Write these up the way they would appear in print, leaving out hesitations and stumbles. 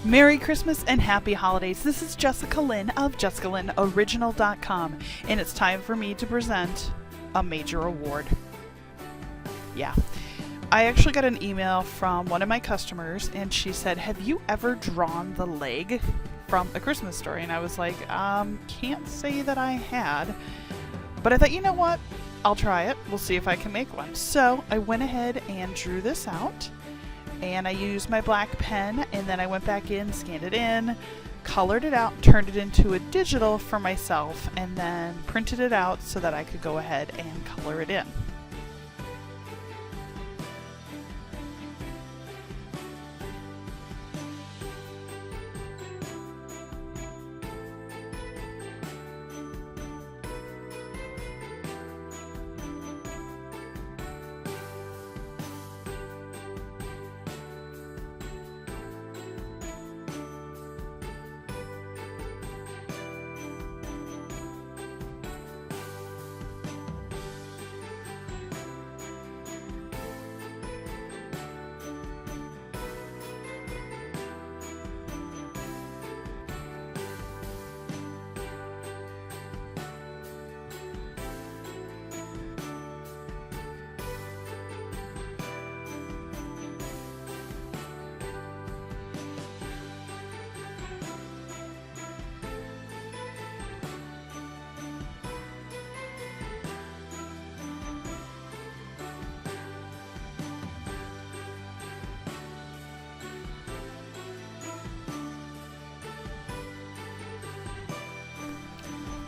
Merry Christmas and Happy Holidays. This is Jessica Lynn of Jessicalynnoriginal.com, and it's time for me to present a major award. Yeah. I actually got an email from one of my customers, and she said, "Have you ever drawn the leg from A Christmas Story?" And I was like, can't say that I had, but I thought, you know what? I'll try it. We'll see if I can make one. So I went ahead and drew this out. And I used my black pen, and then I went back in, scanned it in, colored it out, turned it into a digital for myself, and then printed it out so that I could go ahead and color it in.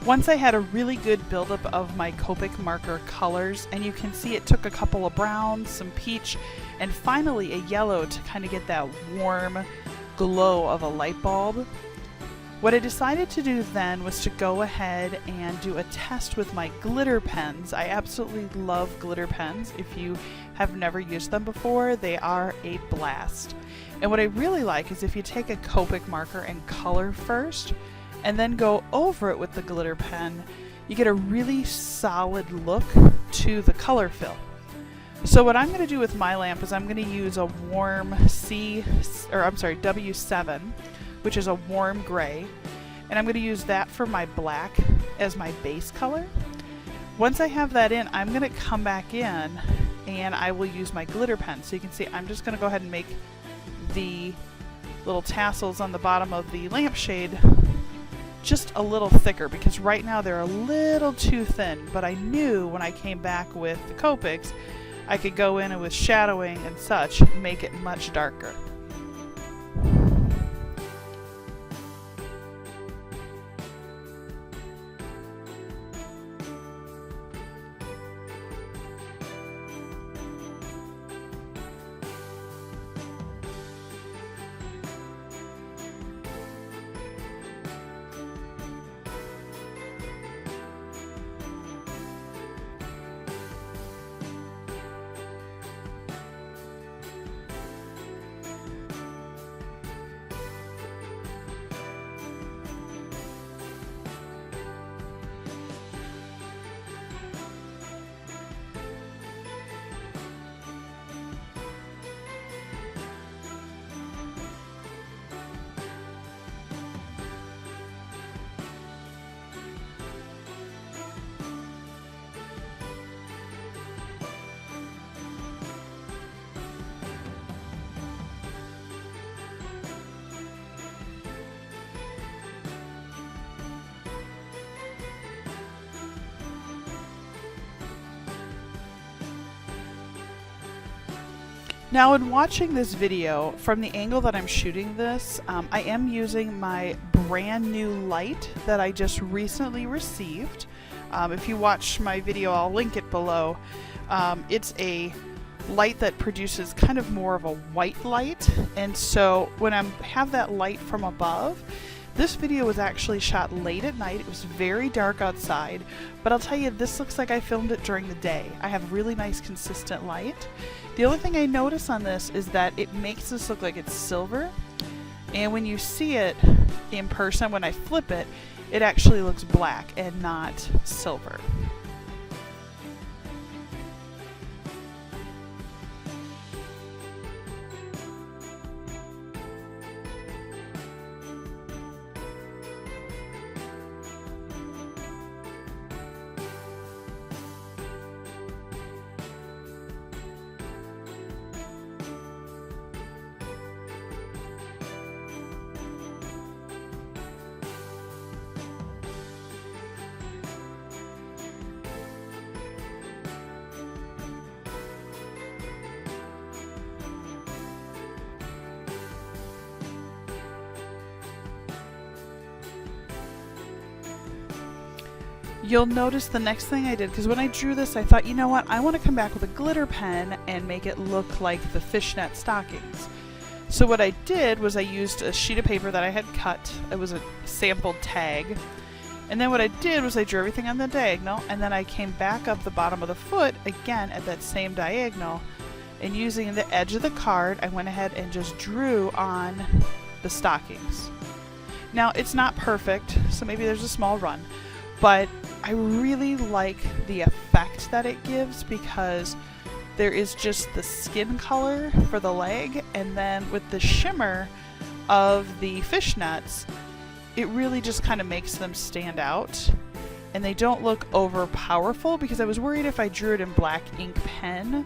Once I had a really good buildup of my Copic marker colors, and you can see it took a couple of browns, some peach, and finally a yellow to kind of get that warm glow of a light bulb. What I decided to do then was to go ahead and do a test with my glitter pens. I absolutely love glitter pens. If you have never used them before, they are a blast. And what I really like is if you take a Copic marker and color first, and then go over it with the glitter pen, you get a really solid look to the color fill. So what I'm going to do with my lamp is I'm going to use a warm W7, which is a warm gray, and I'm going to use that for my black as my base color. Once I have that in, I'm going to come back in and I will use my glitter pen. So you can see I'm just going to go ahead and make the little tassels on the bottom of the lampshade just a little thicker, because right now they're a little too thin, but I knew when I came back with the Copics I could go in and with shadowing and such make it much darker. Now, in watching this video, from the angle that I'm shooting this, I am using my brand new light that I just recently received. If you watch my video, I'll link it below. It's a light that produces kind of more of a white light, and so when I have that light from above, this video was actually shot late at night. It was very dark outside, but I'll tell you, this looks like I filmed it during the day. I have really nice consistent light. The only thing I notice on this is that it makes this look like it's silver, and when you see it in person, when I flip it, it actually looks black and not silver. You'll notice the next thing I did, because when I drew this, I thought, you know what, I want to come back with a glitter pen and make it look like the fishnet stockings. So what I did was I used a sheet of paper that I had cut. It was a sampled tag. And then what I did was I drew everything on the diagonal, and then I came back up the bottom of the foot again at that same diagonal, and using the edge of the card, I went ahead and just drew on the stockings. Now, it's not perfect, so maybe there's a small run, but I really like the effect that it gives, because there is just the skin color for the leg, and then with the shimmer of the fishnets, it really just kind of makes them stand out, and they don't look over powerful, because I was worried if I drew it in black ink pen,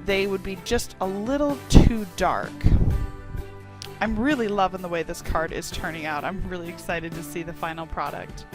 they would be just a little too dark. I'm really loving the way this card is turning out. I'm really excited to see the final product.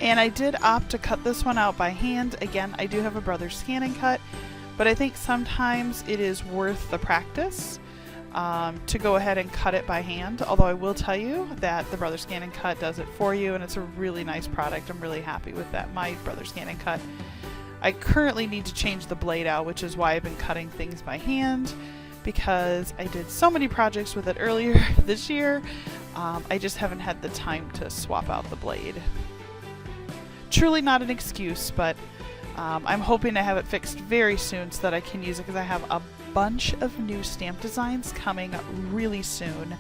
And I did opt to cut this one out by hand. Again, I do have a brother scan and cut, but I think sometimes it is worth the practice to go ahead and cut it by hand. Although I will tell you that the brother scan and cut does it for you, and it's a really nice product. I'm really happy with that, my brother scan and cut. I currently need to change the blade out, which is why I've been cutting things by hand, because I did so many projects with it earlier this year. I just haven't had the time to swap out the blade. Truly not an excuse, but I'm hoping to have it fixed very soon so that I can use it, because I have a bunch of new stamp designs coming really soon.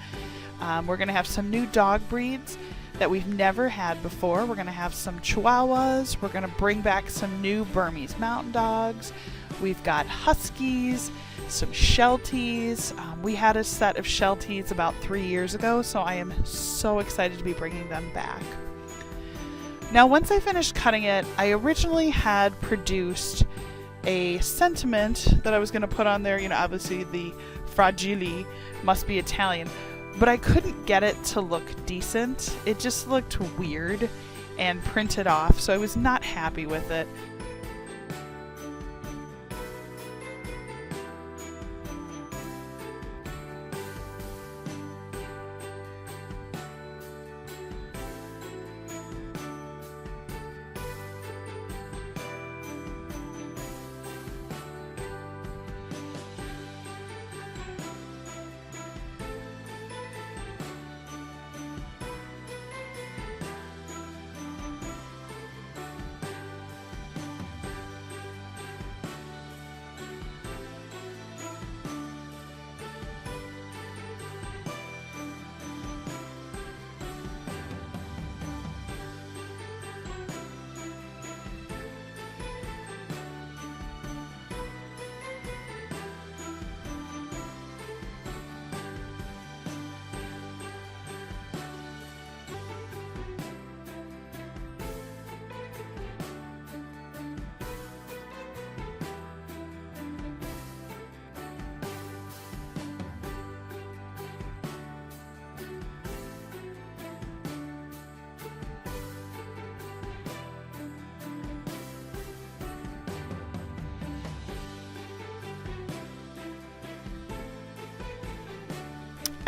We're going to have some new dog breeds that we've never had before. We're going to have some Chihuahuas. We're going to bring back some new Burmese mountain dogs. We've got Huskies, some Shelties. We had a set of Shelties about 3 years ago, so I am so excited to be bringing them back. Now, once I finished cutting it, I originally had produced a sentiment that I was going to put on there. You know, obviously the fragili must be Italian, but I couldn't get it to look decent. It just looked weird and printed off, so I was not happy with it.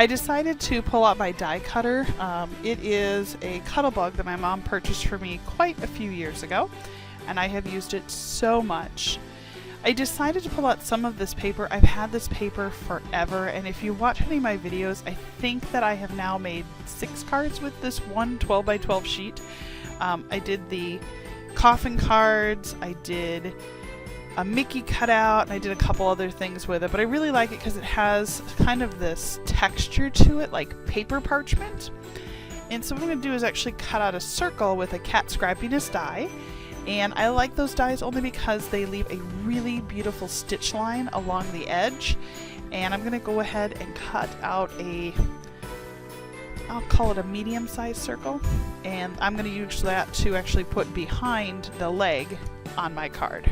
I decided to pull out my die cutter. It is a Cuttlebug that my mom purchased for me quite a few years ago, and I have used it so much. I decided to pull out some of this paper. I've had this paper forever, and if you watch any of my videos, I think that I have now made 6 cards with this one 12 by 12 sheet. I did the coffin cards, I did a Mickey cutout, and I did a couple other things with it, but I really like it because it has kind of this texture to it, like paper parchment. And so what I'm going to do is actually cut out a circle with a cat scrappiness die. And I like those dies only because they leave a really beautiful stitch line along the edge. And I'm going to go ahead and cut out I'll call it a medium-sized circle. And I'm going to use that to actually put behind the leg on my card.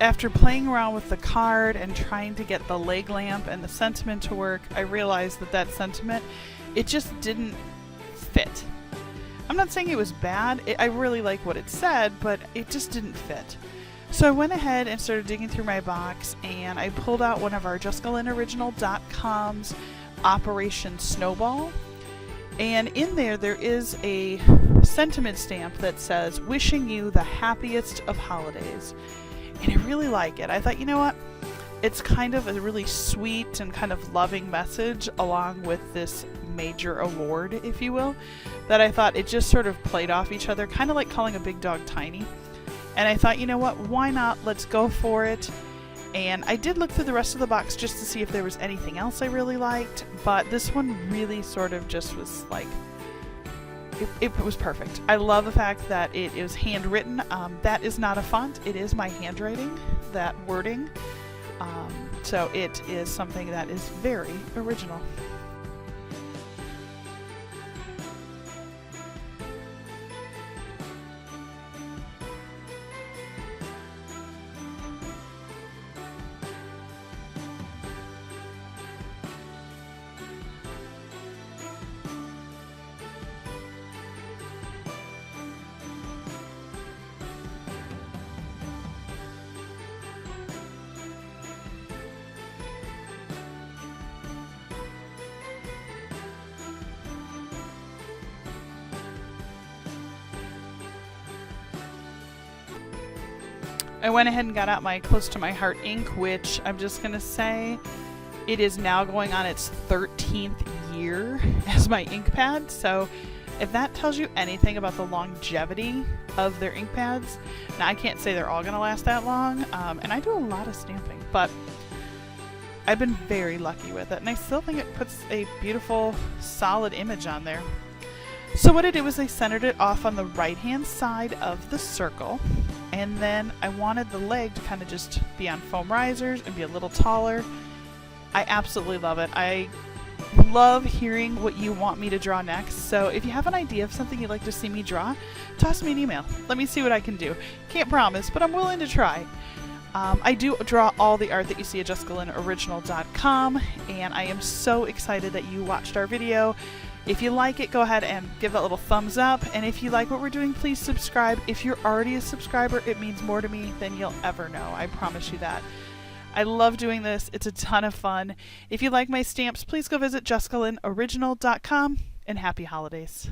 After playing around with the card and trying to get the leg lamp and the sentiment to work, I realized that that sentiment, it just didn't fit. I'm not saying it was bad, I really like what it said, but it just didn't fit. So I went ahead and started digging through my box, and I pulled out one of our Jessicalynnoriginal.com's Operation Snowball. And in there is a sentiment stamp that says, "Wishing you the happiest of holidays." And I really like it. I thought, you know what? It's kind of a really sweet and kind of loving message along with this major award, if you will, that I thought it just sort of played off each other, kind of like calling a big dog tiny. And I thought, you know what? Why not? Let's go for it. And I did look through the rest of the box just to see if there was anything else I really liked, but this one really sort of just was like, it was perfect. I love the fact that it is handwritten. That is not a font. It is my handwriting, that wording. So it is something that is very original. I went ahead and got out my Close to My Heart ink, which I'm just going to say it is now going on its 13th year as my ink pad. So if that tells you anything about the longevity of their ink pads, now I can't say they're all going to last that long, and I do a lot of stamping, but I've been very lucky with it, and I still think it puts a beautiful, solid image on there. So what I did was I centered it off on the right-hand side of the circle, and then I wanted the leg to kind of just be on foam risers and be a little taller. I absolutely love it. I love hearing what you want me to draw next, so if you have an idea of something you'd like to see me draw, toss me an email. Let me see what I can do. Can't promise, but I'm willing to try. I do draw all the art that you see at Jessicalynnoriginal.com, and I am so excited that you watched our video. If you like it, go ahead and give that little thumbs up, and if you like what we're doing, please subscribe. If you're already a subscriber, it means more to me than you'll ever know. I promise you that. I love doing this. It's a ton of fun. If you like my stamps, please go visit Jessicalynnoriginal.com, and happy holidays.